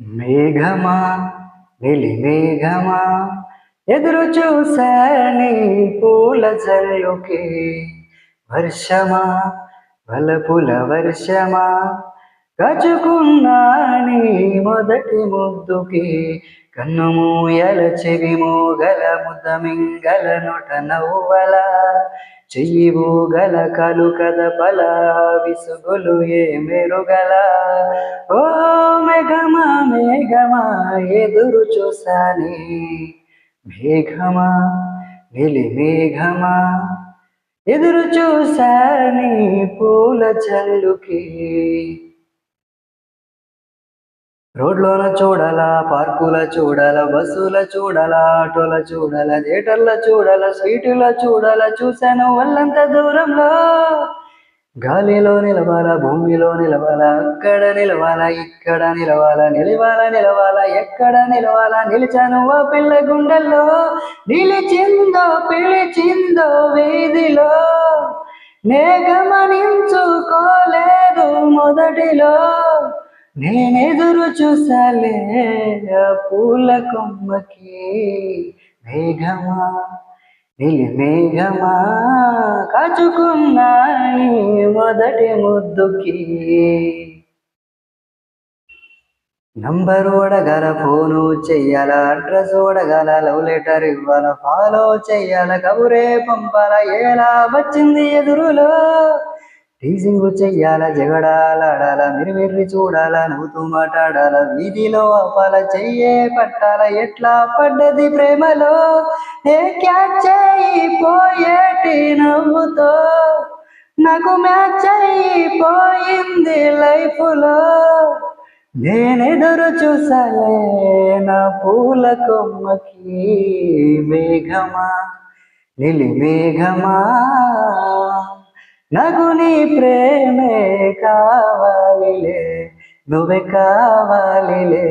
మేఘమా వెలి మేఘమా ఎదురు చూసా నీ పూల జల్లుకి వర్షమా వలపుల వర్షమా కచుకున్నా నీ మొదటి ముద్దుకి కన్ను మూయల చెవి మూగల ముద్ద మింగల నొట నవ్వల చెయ్యి ఊగల కలు కదపల విసుగులు ఏ మెరుగల ఓ మేఘమా మేఘమా ఎదురు చూసానే మేఘమా వెలి మేఘమా ఎదురు చూసానే పూల జల్లుకి రోడ్లోన చూడాలా పార్కుల చూడాల బస్సుల చూడాల ఆటోల చూడాల థియేటర్ల చూడాల స్వీటుల చూడాల చూశాను వాళ్ళంత దూరంలో గాలిలో నిలవాల భూమిలో నిలవాల అక్కడ నిలవాల ఇక్కడ నిలవాల నిలవాల ఎక్కడ నిలవాల నిలిచాను ఆ పిల్ల గుండెల్లో నిలిచిందో పిలిచిందో వీధిలో నే గమనించుకోలేదు మొదటిలో నేనెదురు చూసాలే ఆ పూల కొమ్మకి మేఘమా నిలి మేఘమా కాచుకున్నా నీ మొదటి ముద్దుకి నంబరు అడగాల ఫోను చెయ్యాల అడ్రస్ అడగాల లవ్ లెటర్ ఇవ్వాల ఫాలో చెయ్యాల కబురే పంపాల ఎలా వచ్చింది ఎదురులో టీజింగ్ చెయ్యాల జగడాలాడాల మిరిమిర్రి చూడాల నవ్వుతూ మాట్లాడాల వీధిలో ఆపాల చెయ్యే పట్టాల ఎట్లా పడ్డది ప్రేమలో ఏ క్యాచ్ అయిపోయేటి నవ్వుతో నాకు మ్యాచ్ అయిపోయింది లైఫ్లో నేనెదురు చూసాలే నా పూల కొమ్మకి మేఘమా నిలి మేఘమా నాకు నీ ప్రేమే కావాలిలే నువ్వే కావాలిలే